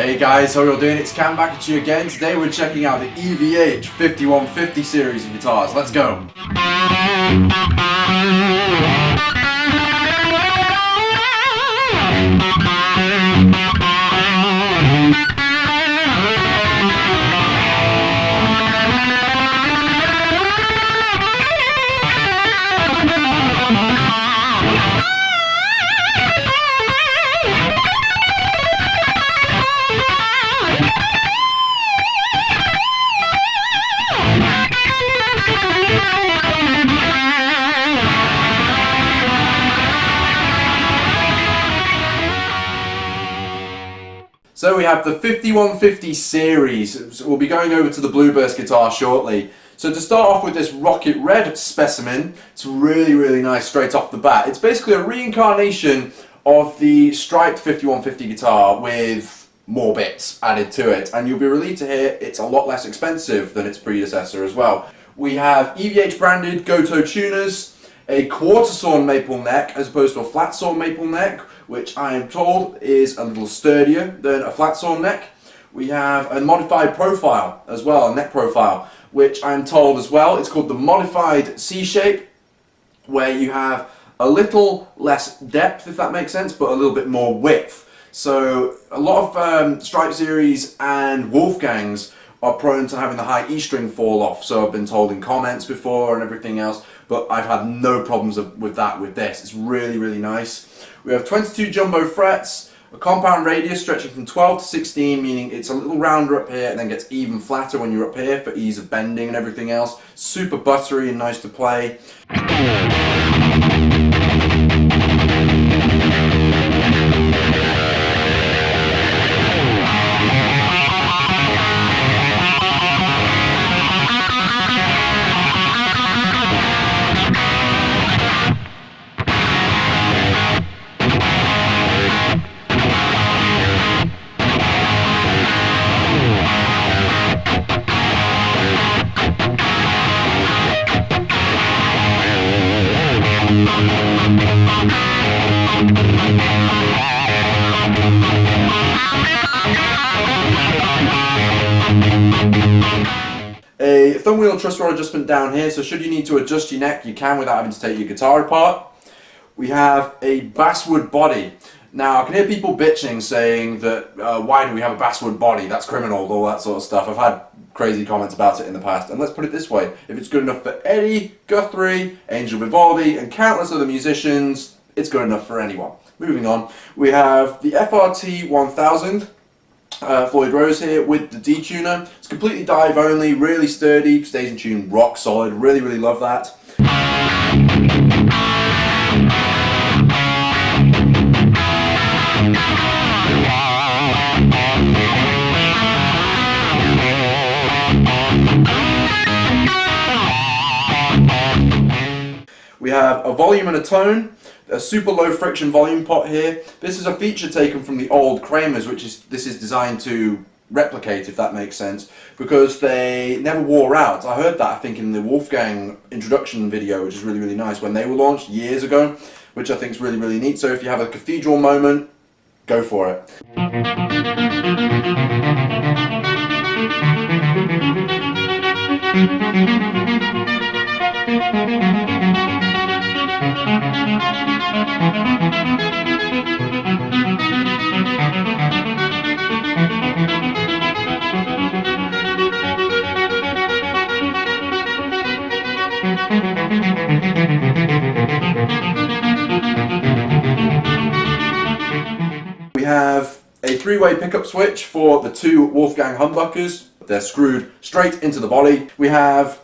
Hey guys, how are you all doing? It's Cam back at you again. Today we're checking out the EVH 5150 series of guitars. Let's go! So we have the 5150 series. So we'll be going over to the Blueburst guitar shortly. So to start off with this rocket red specimen, it's really nice straight off the bat. It's basically a reincarnation of the striped 5150 guitar with more bits added to it. And you'll be relieved to hear it's a lot less expensive than its predecessor as well. We have EVH-branded Goto tuners, a quartersawn maple neck as opposed to a flat sawn maple neck, which I am told is a little sturdier than a flat sawn neck. We have a modified profile as well, a neck profile, which I am told as well, it's called the modified C-shape, where you have a little less depth, if that makes sense, but a little bit more width. So a lot of Stripe series and Wolfgangs are prone to having the high E string fall off, so I've been told in comments before and everything else, but I've had no problems with that with this. It's really nice. We have 22 jumbo frets, a compound radius stretching from 12 to 16, meaning it's a little rounder up here and then gets even flatter when you're up here for ease of bending and everything else. Super buttery and nice to play. A thumb wheel truss rod adjustment down here, so should you need to adjust your neck, you can without having to take your guitar apart. We have a basswood body. Now, I can hear people bitching saying that, why do we have a basswood body? That's criminal, all that sort of stuff. I've had crazy comments about it in the past, and let's put it this way. If it's good enough for Eddie, Guthrie, Angel Vivaldi, and countless other musicians, it's good enough for anyone. Moving on, we have the FRT 1000. Floyd Rose here with the D-tuner. It's completely dive only, really sturdy, stays in tune, rock solid, really love that. We have a volume and a tone, a super low friction volume pot here. This is a feature taken from the old Kramers, this is designed to replicate, if that makes sense, because they never wore out. I heard that, I think, in the Wolfgang introduction video, which is really nice, when they were launched years ago, which I think is really neat. So if you have a cathedral moment, go for it. We have a three-way pickup switch for the two Wolfgang humbuckers. They're screwed straight into the body. We have,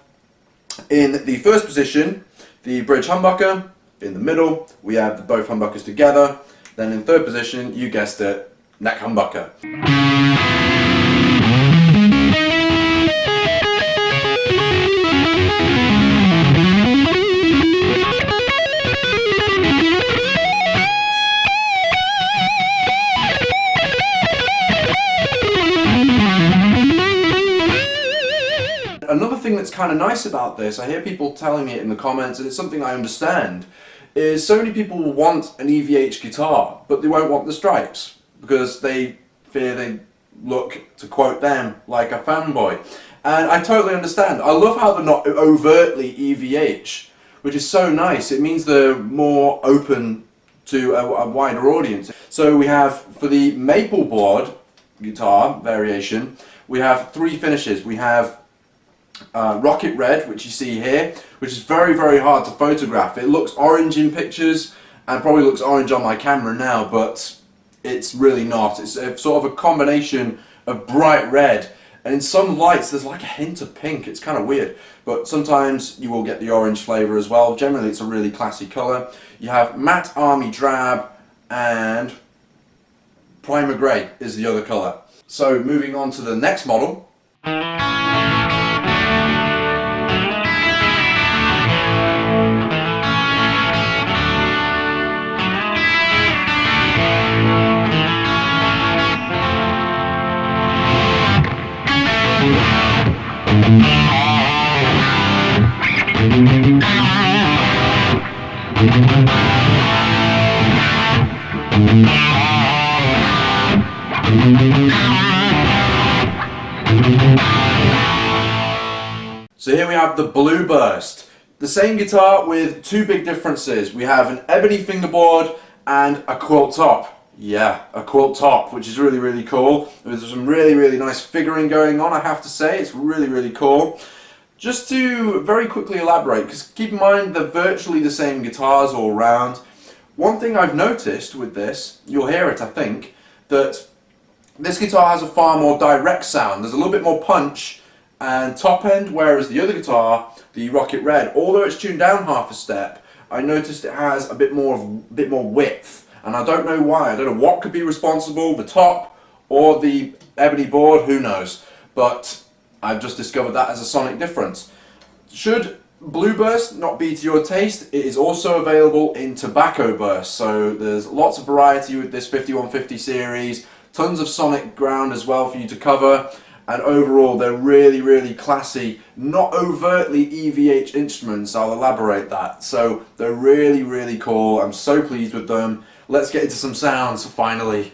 in the first position, the bridge humbucker. In the middle, we have both humbuckers together. Then in third position, you guessed it, neck humbucker. Another thing that's kind of nice about this, I hear people telling me it in the comments, and it's something I understand, is so many people will want an EVH guitar, but they won't want the stripes because they fear they look, to quote them, like a fanboy. And I totally understand. I love how they're not overtly EVH, which is so nice. It means they're more open to a wider audience. So we have, for the maple board guitar variation, we have 3 finishes. We have rocket red, which you see here, which is very, very hard to photograph. It looks orange in pictures and probably looks orange on my camera now, but it's really not. It's a, sort of a combination of bright red, and in some lights there's like a hint of pink. It's kind of weird, but sometimes you will get the orange flavour as well. Generally it's a really classy colour. You have matte army drab, and primer grey is the other colour. So moving on to the next model. So here we have the Blue Burst. The same guitar with 2 big differences. We have an ebony fingerboard and a quilt top. Yeah, a quilt top, which is really, really cool. There's some really, really nice figuring going on, I have to say. It's really, really cool. Just to very quickly elaborate, because keep in mind they're virtually the same guitars all round. One thing I've noticed with this, you'll hear it I think, that this guitar has a far more direct sound. There's a little bit more punch and top end, whereas the other guitar, the Rocket Red, although it's tuned down half a step, I noticed it has a bit more width, and I don't know why. I don't know what could be responsible, the top or the ebony board, who knows, but I've just discovered that as a sonic difference. Should Blue Burst not be to your taste, it is also available in Tobacco Burst, so there's lots of variety with this 5150 series, tons of sonic ground as well for you to cover, and overall they're really, really classy, not overtly EVH instruments. I'll elaborate that. So they're really, really cool. I'm so pleased with them. Let's get into some sounds finally.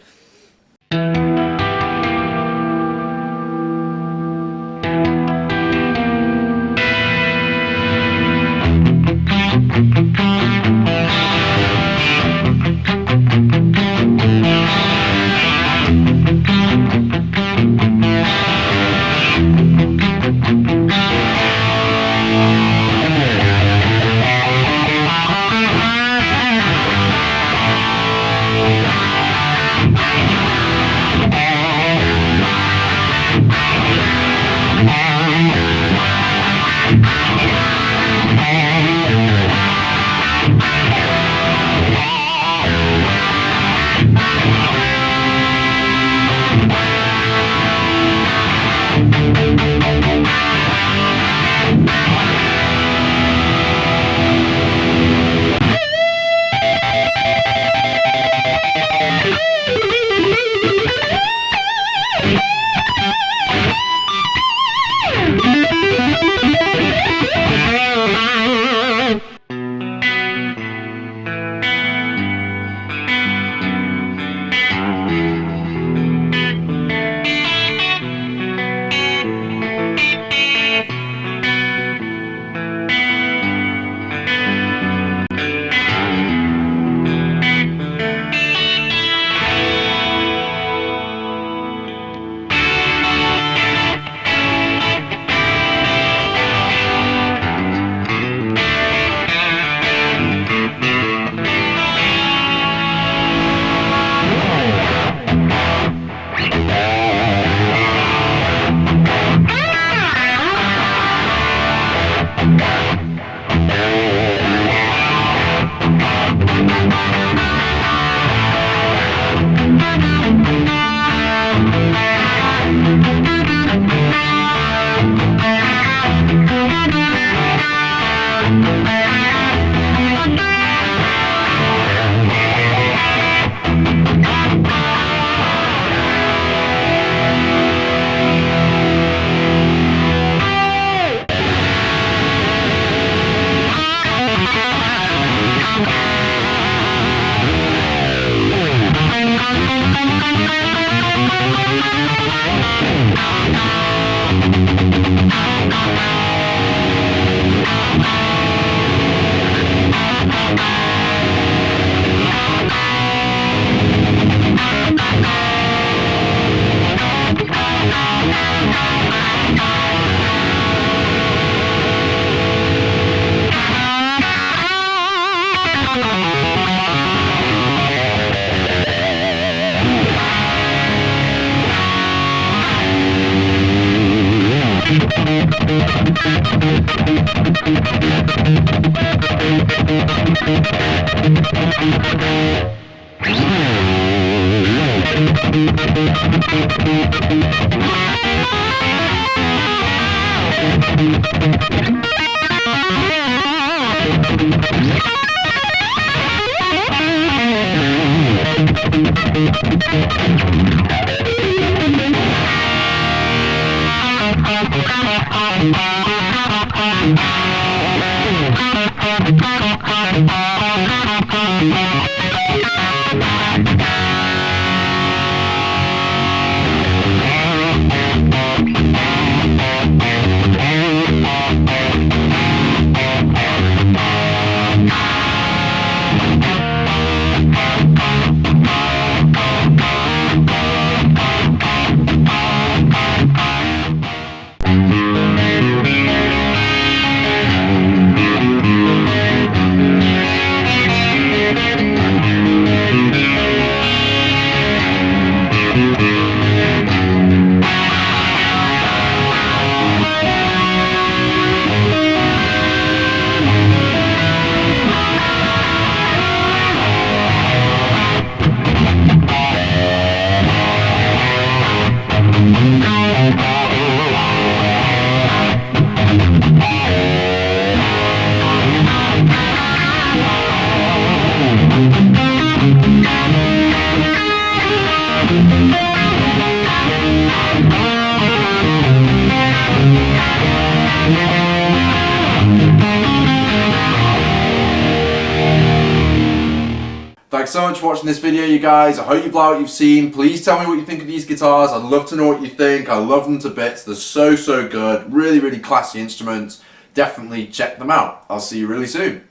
Thanks so much for watching this video, you guys. I hope you've liked what you've seen. Please tell me what you think of these guitars. I'd love to know what you think. I love them to bits. They're so good. Really, really classy instruments. Definitely check them out. I'll see you really soon.